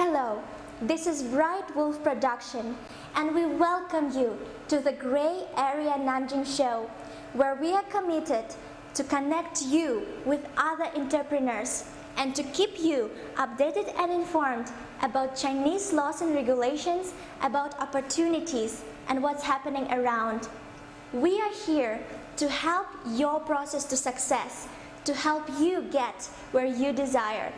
Hello, this is Bright Wolf Production, and we welcome you to the Gray Area Nanjing Show, where we are committed to connect you with other entrepreneurs and to keep you updated and informed about Chinese laws and regulations, about opportunities and what's happening around. We are here to help your process to success, to help you get where you desire.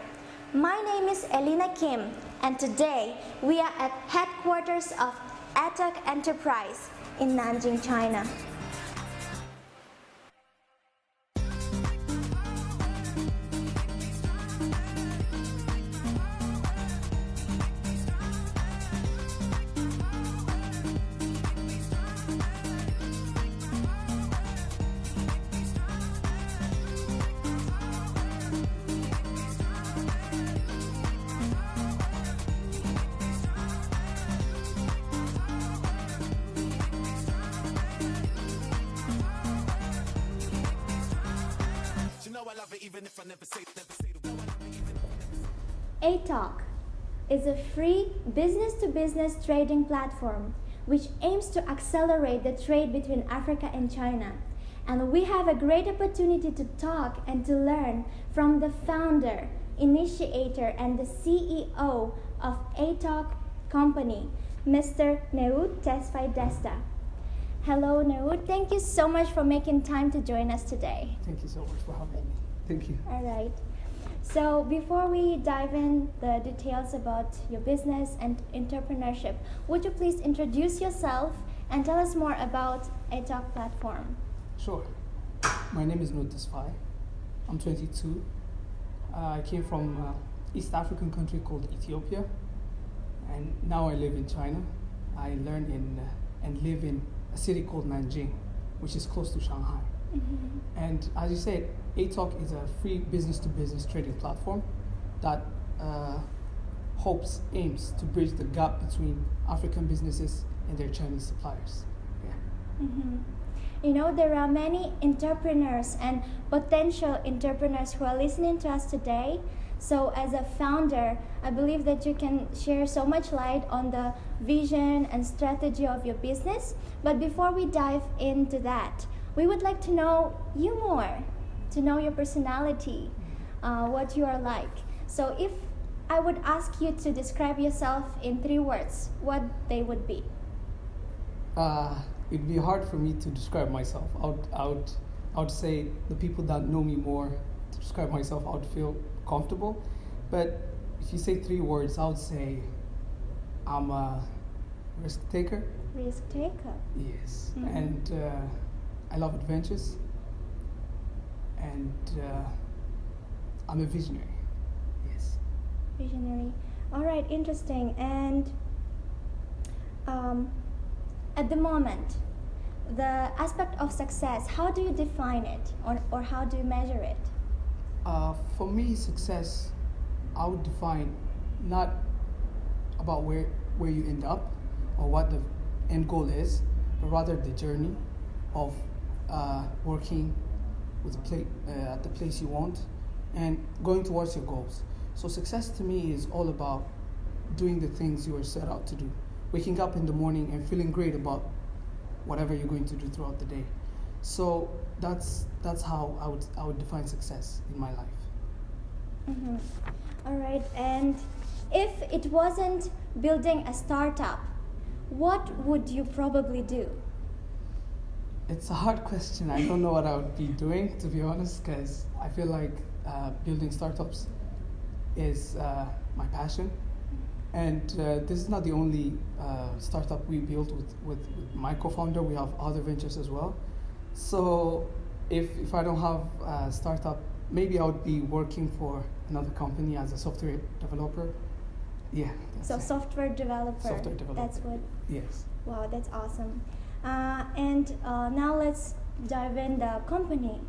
My name is Elina Kim, and today we are at headquarters of AtoC Enterprise in Nanjing, China. AtoC is a free business-to-business trading platform which aims to accelerate the trade between Africa and China. And we have a great opportunity to talk and to learn from the founder, initiator, and the CEO of AtoC company, Mr. Neud Tesfay Desta. Hello, Neud. Thank you so much for making time to join us today. Thank you so much for having me. Thank you. All right. So before we dive in the details about your business and entrepreneurship, would you please introduce yourself and tell us more about AtoC platform? Sure. My name is Neud Tesfay. I'm 22. I came from East African country called Ethiopia, and now I live in China. I learn and live in a city called Nanjing, which is close to Shanghai. Mm-hmm. And as you said, AtoC is a free business-to-business trading platform that aims to bridge the gap between African businesses and their Chinese suppliers. Yeah. Mm-hmm. You know, there are many entrepreneurs and potential entrepreneurs who are listening to us today. So as a founder, I believe that you can share so much light on the vision and strategy of your business. But before we dive into that, we would like to know you more, to know your personality, what you are like. So if I would ask you to describe yourself in 3 words, what they would be? It'd be hard for me to describe myself. I would say the people that know me more, to describe myself, I would feel comfortable. But if you say 3 words, I would say I'm a risk taker. Risk taker. Yes. Mm-hmm. And I love adventures, and I'm a visionary. Yes. Visionary. All right, interesting. And at the moment, the aspect of success, how do you define it, or how do you measure it? For me, success, I would define not about where you end up or what the end goal is, but rather the journey of working with at the place you want and going towards your goals. So success to me is all about doing the things you were set out to do. Waking up in the morning and feeling great about whatever you're going to do throughout the day. So that's how I would define success in my life. Mm-hmm. All right. And if it wasn't building a startup, what would you probably do? It's a hard question. I don't know what I would be doing, to be honest, because I feel like building startups is my passion. And this is not the only startup we built with my co-founder. We have other ventures as well. So if I don't have a startup, maybe I would be working for another company as a software developer. Yeah. Software developer. Software developer. That's what. Yes. Wow, that's awesome. And now let's dive in the company.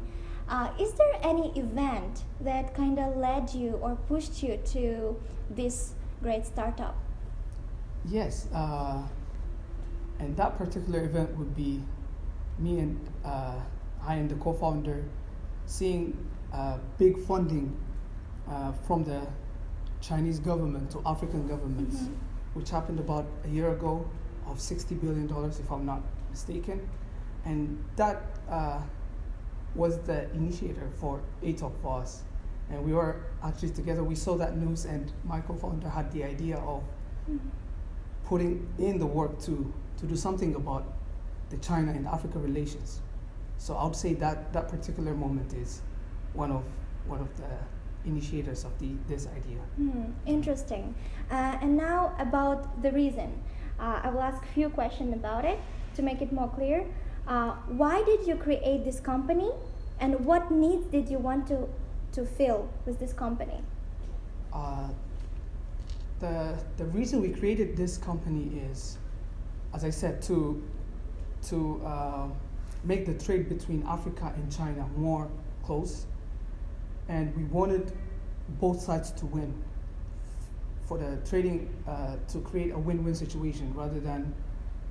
Is there any event that kind of led you or pushed you to this great startup? Yes, and that particular event would be me and I and the co-founder seeing big funding from the Chinese government to African governments, which happened about a year ago, of $60 billion, if I'm not mistaken. And that was the initiator for AtoC for us. And we were actually together, we saw that news, and my co-founder had the idea of putting in the work to do something about the China and Africa relations. So I would say that that particular moment is one of the initiators of this idea. Interesting. And now about the reason. I will ask a few questions about it to make it more clear. Why did you create this company, and what needs did you want to fill with this company? The reason we created this company is, as I said, to make the trade between Africa and China more close, and we wanted both sides to win. For the trading, to create a win-win situation rather than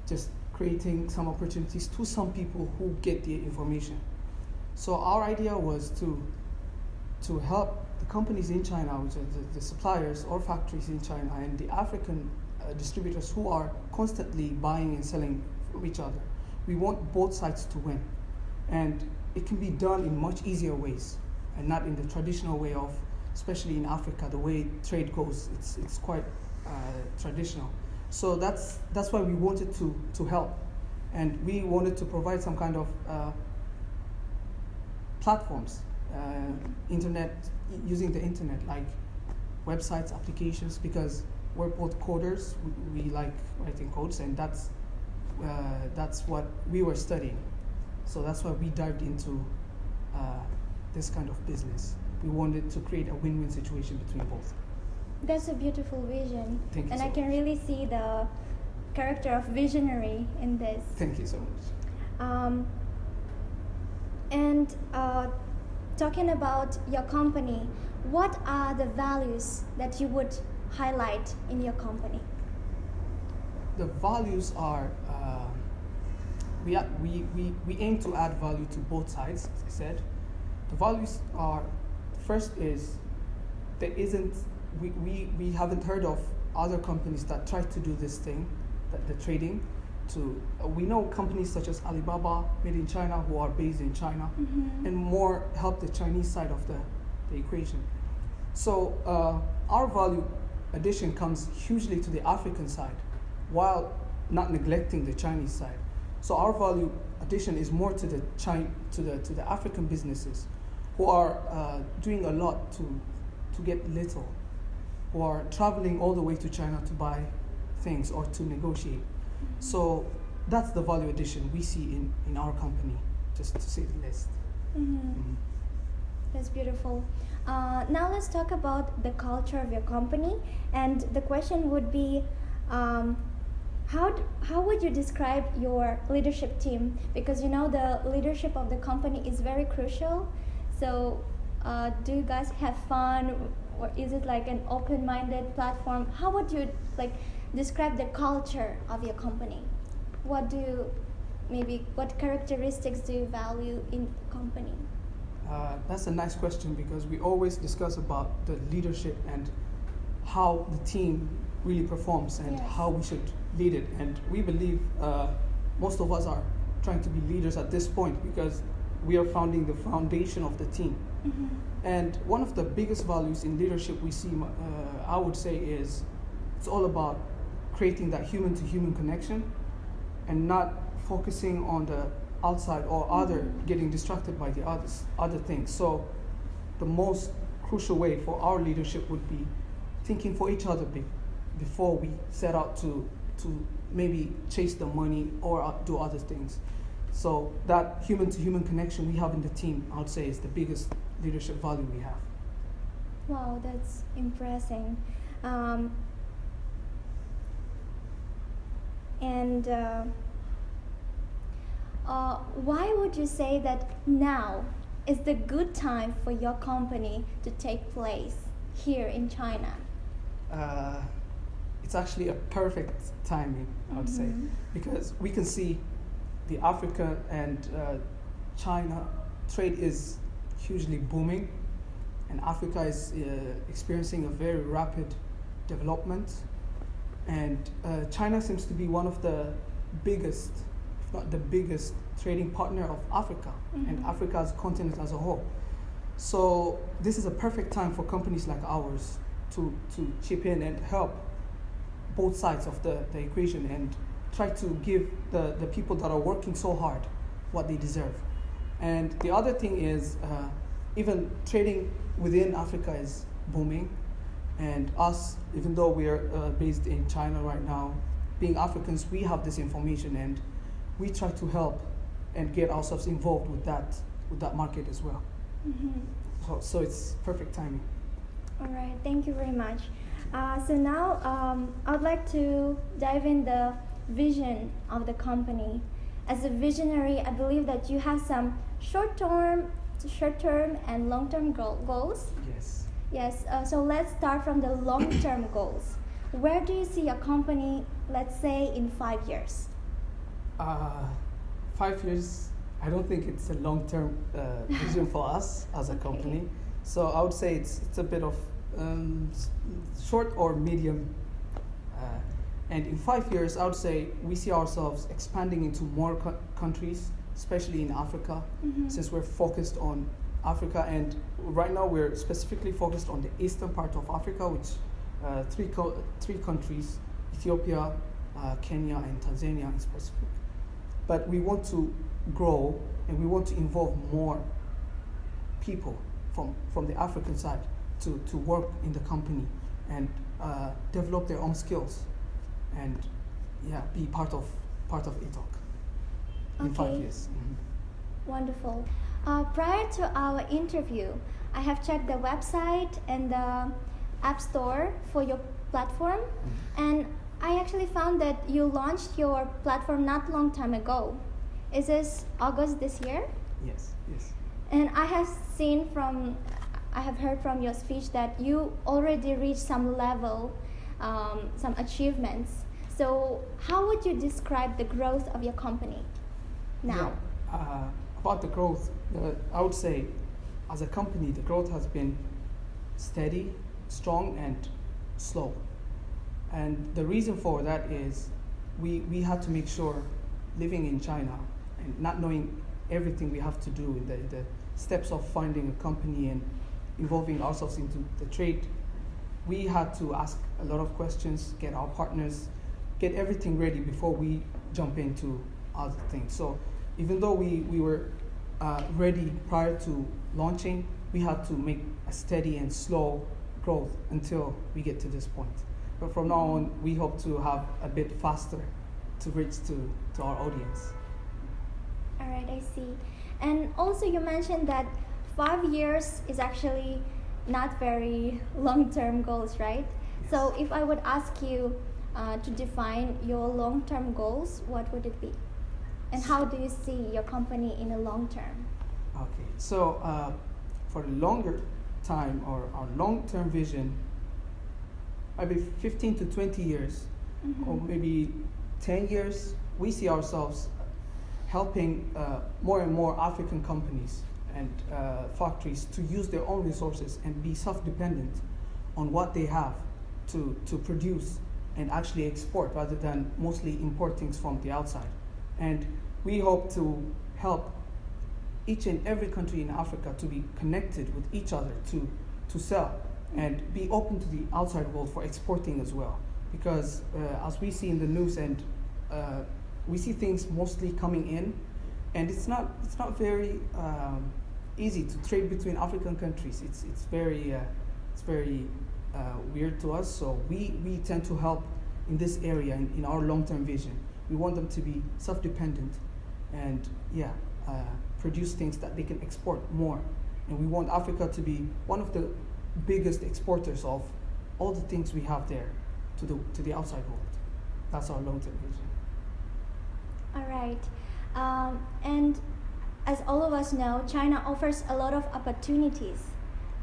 just creating some opportunities to some people who get the information. So our idea was to help the companies in China, which are the suppliers or factories in China, and the African distributors who are constantly buying and selling from each other. We want both sides to win. And it can be done in much easier ways and not in the traditional way of, especially in Africa, the way trade goes, it's quite traditional. So that's why we wanted to help. And we wanted to provide some kind of platforms, using the internet, like websites, applications, because we're both coders, we like writing codes, and that's what we were studying. So that's why we dived into this kind of business. We wanted to create a win-win situation between both. That's a beautiful vision. Thank you. And so I can much. really see the character of visionary in this. Thank you so much. And talking about your company, what are the values that you would highlight in your company? The values are, we aim to add value to both sides, as I said. The values are, first is, we haven't heard of other companies that try to do this thing, the trading. We know companies such as Alibaba, made in China, who are based in China, and more help the Chinese side of the equation. So our value addition comes hugely to the African side, while not neglecting the Chinese side. So our value addition is more to the African businesses who are doing a lot to get little, who are traveling all the way to China to buy things or to negotiate. So that's the value addition we see in our company, just to say the least. That's beautiful. Now let's talk about the culture of your company, and the question would be, how would you describe your leadership team? Because you know the leadership of the company is very crucial. So do you guys have fun, or is it like an open-minded platform? How would you describe the culture of your company? What characteristics do you value in the company? That's a nice question, because we always discuss about the leadership and how the team really performs and how we should lead it. And we believe most of us are trying to be leaders at this point, because we are founding the foundation of the team. And one of the biggest values in leadership we see, I would say, is it's all about creating that human-to-human connection and not focusing on the outside or getting distracted by the other things. So the most crucial way for our leadership would be thinking for each other before we set out to maybe chase the money or do other things. So that human-to-human connection we have in the team, I would say, is the biggest leadership value we have. Wow, that's impressive. Why would you say that now is the good time for your company to take place here in China? It's actually a perfect timing, I would say, because we can see the Africa and China trade is hugely booming, and Africa is experiencing a very rapid development. And China seems to be one of the biggest, if not the biggest, trading partner of Africa and Africa as a continent as a whole. So this is a perfect time for companies like ours to chip in and help both sides of the equation and try to give the people that are working so hard what they deserve. And the other thing is even trading within Africa is booming. And us, even though we are based in China right now, being Africans, we have this information and we try to help and get ourselves involved with that market as well. So it's perfect timing. All right, thank you very much. So now I would like to dive in the vision of the company. As a visionary, I believe that you have some short-term and long-term goals. Yes. Yes, so let's start from the long-term goals. Where do you see your company, let's say, in 5 years? 5 years, I don't think it's a long-term vision for us as a company. So I would say it's a bit of short or medium. And in 5 years, I would say we see ourselves expanding into more countries, especially in Africa, since we're focused on Africa. And right now we're specifically focused on the eastern part of Africa, which three countries, Ethiopia, Kenya, and Tanzania in specific. But we want to grow and we want to involve more people from the African side to work in the company and develop their own skills and be part of AtoC in 5 years. Wonderful. Prior to our interview, I have checked the website and the app store for your platform, and I actually found that you launched your platform not long time ago. Is this August this year? Yes. And I have heard from your speech that you already reached some level, some achievements. So how would you describe the growth of your company now? About the growth, I would say as a company, the growth has been steady, strong, and slow. And the reason for that is we had to make sure, living in China and not knowing everything we have to do in the steps of finding a company and involving ourselves into the trade, we had to ask a lot of questions, get our partners, get everything ready before we jump into other things. So even though we were ready prior to launching, we had to make a steady and slow growth until we get to this point. But from now on, we hope to have a bit faster to reach to our audience. All right, I see. And also you mentioned that 5 years is actually not very long-term goals, right? Yes. So if I would ask you to define your long-term goals, what would it be? And how do you see your company in the long term? Okay, so for the longer time or our long-term vision, maybe 15 to 20 years, or maybe 10 years, we see ourselves helping more and more African companies and factories to use their own resources and be self-dependent on what they have to produce and actually export rather than mostly import things from the outside. And we hope to help each and every country in Africa to be connected with each other to sell and be open to the outside world for exporting as well. Because as we see in the news, and we see things mostly coming in, and it's not very easy to trade between African countries. It's very weird to us. So we tend to help in this area in our long-term vision. We want them to be self-dependent and produce things that they can export more. And we want Africa to be one of the biggest exporters of all the things we have there to the outside world. That's our long-term vision. All right. And as all of us know, China offers a lot of opportunities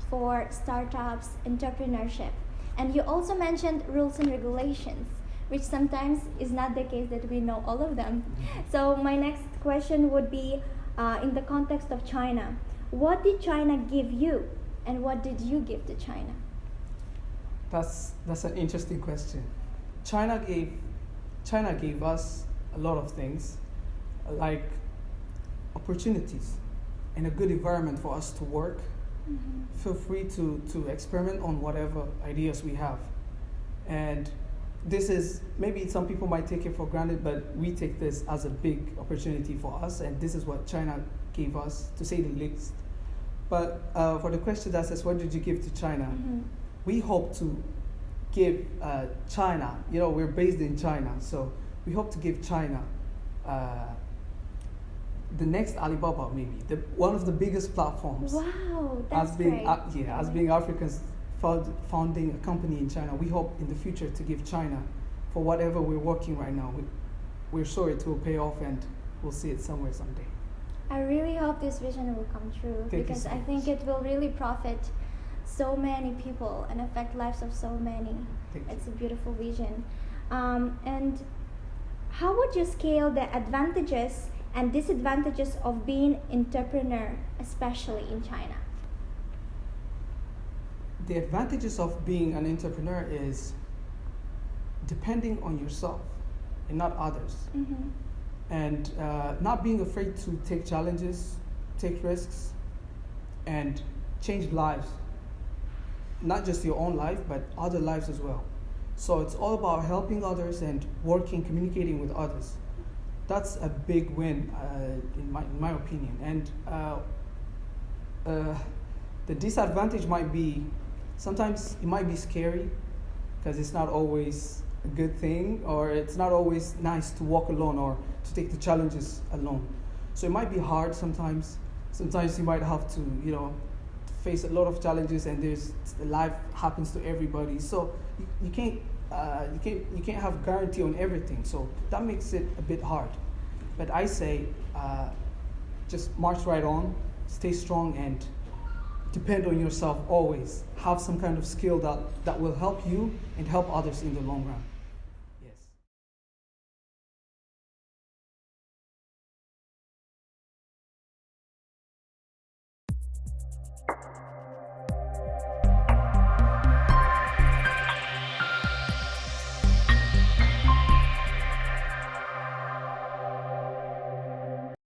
for startups, entrepreneurship. And you also mentioned rules and regulations, which sometimes is not the case that we know all of them. So my next question would be, in the context of China, what did China give you And what did you give to China? That's an interesting question. China gave us a lot of things, like opportunities and a good environment for us to work. Mm-hmm. Feel free to experiment on whatever ideas we have. And this is, maybe some people might take it for granted, but we take this as a big opportunity for us, and this is what China gave us, to say the least. But for the question that says, what did you give to China? Mm-hmm. We hope to give China, we're based in China, so we hope to give China the next Alibaba, maybe, one of the biggest platforms. Wow, that's being, great. As being Africans founding a company in China, we hope in the future to give China for whatever we're working right now. We're sure it will pay off, and we'll see it somewhere someday. I really hope this vision will come true, because I think it will really profit so many people and affect lives of so many. It's a beautiful vision. And how would you scale the advantages and disadvantages of being entrepreneur, especially in China? The advantages of being an entrepreneur is depending on yourself and not others. Mm-hmm. And not being afraid to take challenges, take risks, and change lives. Not just your own life, but other lives as well. So it's all about helping others and working, communicating with others. That's a big win, in my opinion. And the disadvantage might be, sometimes it might be scary, because it's not always a good thing, or it's not always nice to walk alone or to take the challenges alone. So it might be hard sometimes. Sometimes you might have to, face a lot of challenges, and life happens to everybody. So you can't have guarantee on everything. So that makes it a bit hard. But I say, just march right on, stay strong, and depend on yourself always. Have some kind of skill that will help you and help others in the long run.